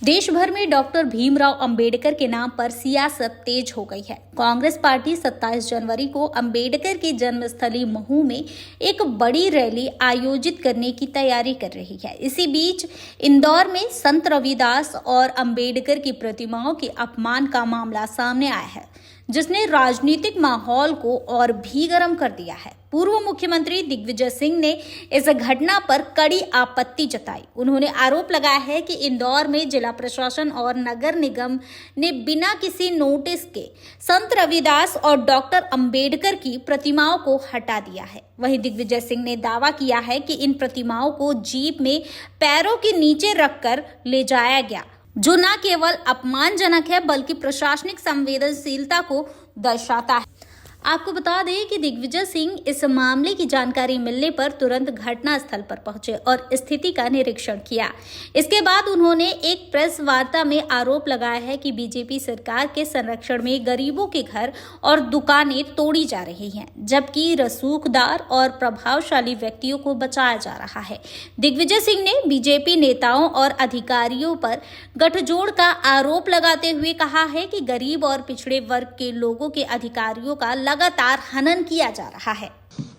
देश भर में डॉक्टर भीमराव अंबेडकर के नाम पर सियासत तेज हो गई है। कांग्रेस पार्टी 27 जनवरी को अंबेडकर की जन्मस्थली महू में एक बड़ी रैली आयोजित करने की तैयारी कर रही है। इसी बीच इंदौर में संत रविदास और अंबेडकर की प्रतिमाओं के अपमान का मामला सामने आया है, जिसने राजनीतिक माहौल को और भी गर्म कर दिया है। पूर्व मुख्यमंत्री दिग्विजय सिंह ने इस घटना पर कड़ी आपत्ति जताई। उन्होंने आरोप लगाया है कि इंदौर में जिला प्रशासन और नगर निगम ने बिना किसी नोटिस के संत रविदास और डॉक्टर अंबेडकर की प्रतिमाओं को हटा दिया है। वहीं दिग्विजय सिंह ने दावा किया है कि इन प्रतिमाओं को जीप में पैरों के नीचे रखकर ले जाया गया, जो न केवल अपमानजनक है बल्कि प्रशासनिक संवेदनशीलता को दर्शाता है। आपको बता दें कि दिग्विजय सिंह इस मामले की जानकारी मिलने पर तुरंत घटनास्थल पर पहुंचे और स्थिति का निरीक्षण किया। इसके बाद उन्होंने एक प्रेस वार्ता में आरोप लगाया है कि बीजेपी सरकार के संरक्षण में गरीबों के घर और दुकानें तोड़ी जा रही हैं, जबकि रसूखदार और प्रभावशाली व्यक्तियों को बचाया जा रहा है। दिग्विजय सिंह ने बीजेपी नेताओं और अधिकारियों पर गठजोड़ का आरोप लगाते हुए कहा है कि गरीब और पिछड़े वर्ग के लोगों के अधिकारियों का लगातार हनन किया जा रहा है।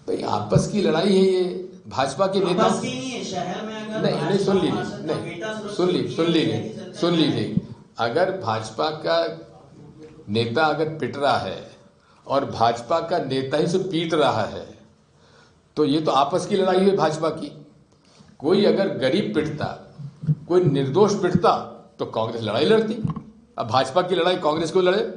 भाई आपस की लड़ाई है ये भाजपा के नेता शहर में अगर नहीं सुन लीजिए अगर भाजपा का नेता अगर पिट रहा है और भाजपा का नेता ही से पीट रहा है तो ये तो आपस की लड़ाई है भाजपा की। कोई अगर गरीब पिटता, कोई निर्दोष पिटता तो कांग्रेस लड़ाई लड़ती। अब भाजपा की लड़ाई कांग्रेस को लड़े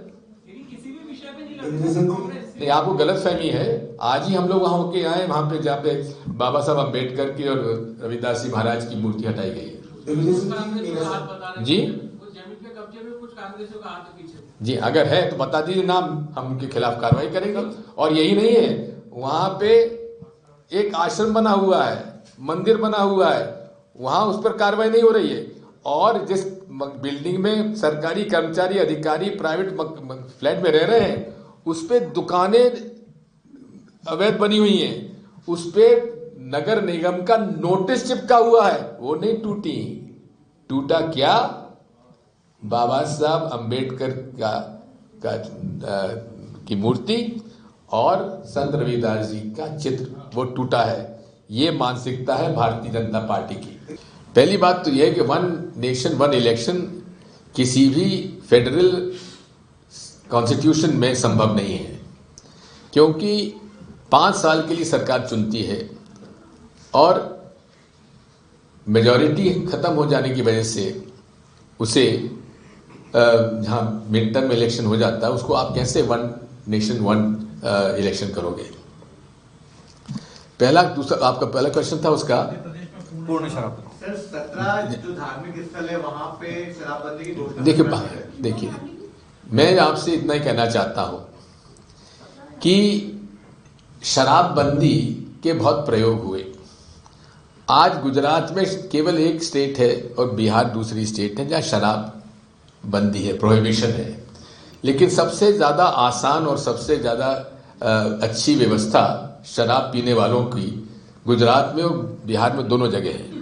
नहीं, आपको गलत फहमी है। आज ही हम लोग वहां होके आए, वहां पे जहाँ पे बाबा साहब अम्बेडकर की और रविदास जी महाराज की मूर्ति हटाई गई है। जी जी अगर है तो बता दीजिए नाम, हम उनके खिलाफ कार्रवाई करेंगे। और यही नहीं है, वहां पे एक आश्रम बना हुआ है, मंदिर बना हुआ है, वहां उस पर कार्रवाई नहीं हो रही है। और जिस बिल्डिंग में सरकारी कर्मचारी अधिकारी प्राइवेट फ्लैट में रह रहे हैं उस पे दुकानें अवैध बनी हुई हैं, उस पे नगर निगम का नोटिस चिपका हुआ है, वो नहीं टूटी। टूटा क्या? बाबा साहब अंबेडकर की मूर्ति और संत रविदास जी का चित्र, वो टूटा है। ये मानसिकता है भारतीय जनता पार्टी की। पहली बात तो यह है कि वन नेशन वन इलेक्शन किसी भी फेडरल कॉन्स्टिट्यूशन में संभव नहीं है, क्योंकि 5 साल के लिए सरकार चुनती है और मेजॉरिटी खत्म हो जाने की वजह से उसे जहां मिड टर्म इलेक्शन हो जाता है उसको आप कैसे वन नेशन वन इलेक्शन करोगे? दूसरा आपका पहला क्वेश्चन था उसका पूर्ण शराब। सर 17 जो धार्मिक स्थल है वहां पे शराबबंदी की घोषणा देखिए मैं आपसे इतना ही कहना चाहता हूं कि शराबबंदी के बहुत प्रयोग हुए। आज गुजरात में केवल एक स्टेट है और बिहार दूसरी स्टेट है जहां शराब बंदी है, प्रोहिबिशन है। लेकिन सबसे ज्यादा आसान और सबसे ज्यादा अच्छी व्यवस्था शराब पीने वालों की गुजरात में और बिहार में दोनों जगह है।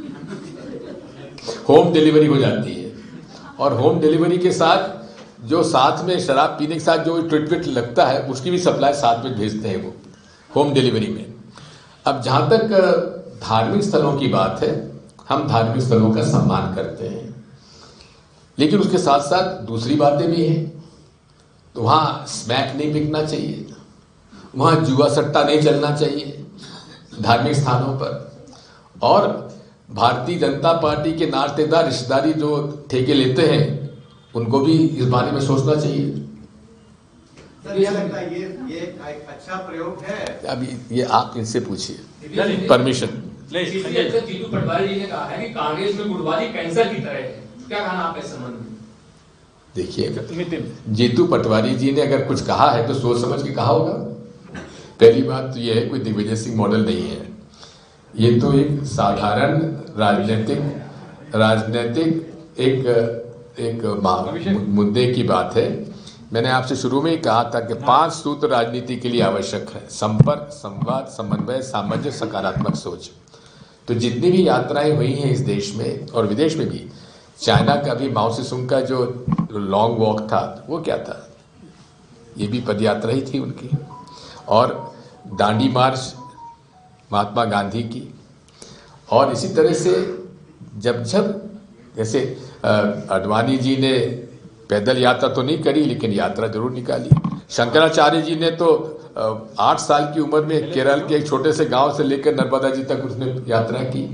होम डिलीवरी हो जाती है और होम डिलीवरी के साथ जो साथ में शराब पीने के साथ जो ट्रीटमेंट लगता है उसकी भी सप्लाई साथ में भेजते हैं वो होम डिलीवरी में। अब जहां तक धार्मिक स्थलों की बात है, हम धार्मिक स्थलों का सम्मान करते हैं, लेकिन उसके साथ साथ दूसरी बातें भी हैं। तो वहां स्मैक नहीं बिकना चाहिए, वहां जुआ सट्टा नहीं चलना चाहिए धार्मिक स्थानों पर। और भारतीय जनता पार्टी के नातेदार रिश्तेदारी जो ठेके लेते हैं उनको भी इस बारे में सोचना चाहिए। सर ये लगता है ये एक अच्छा प्रयोग है। अभी ये आप इनसे पूछिए परमिशन। जीतू पटवारी जी ने कहा है कि कांग्रेस में गुटबाजी कैंसर की तरह है, क्या कहना आप इस संबंध में? देखिए जीतू पटवारी जी ने अगर कुछ कहा है तो सोच समझ के कहा होगा। पहली बात तो यह है कोई दिग्विजय सिंह मॉडल नहीं है, ये तो एक साधारण राजनीतिक एक मुद्दे की बात है। मैंने आपसे शुरू में ही कहा था कि 5 सूत्र राजनीति के लिए आवश्यक है: संपर्क, संवाद, समन्वय, सामंजस्य, सकारात्मक सोच। तो जितनी भी यात्राएं हुई हैं इस देश में और विदेश में भी, चाइना का भी माओ से का जो लॉन्ग वॉक था वो क्या था, ये भी पदयात्रा ही थी उनकी। और दांडी मार्च महात्मा गांधी की। और इसी तरह से जब जैसे अडवाणी जी ने पैदल यात्रा तो नहीं करी लेकिन यात्रा जरूर निकाली। शंकराचार्य जी ने तो 8 साल की उम्र में केरल के एक छोटे से गांव से लेकर नर्मदा जी तक उसने यात्रा की।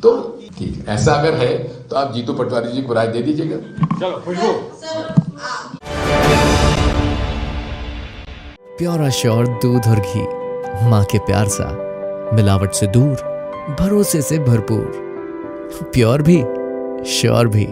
तो ठीक ऐसा अगर है तो आप जीतू पटवारी जी को राय दे दीजिएगा। चलो खुशबू। प्योर श्योर दूध और घी, माँ के प्यार सा, मिलावट से दूर, भरोसे से भरपूर, प्योर भी श्योर भी।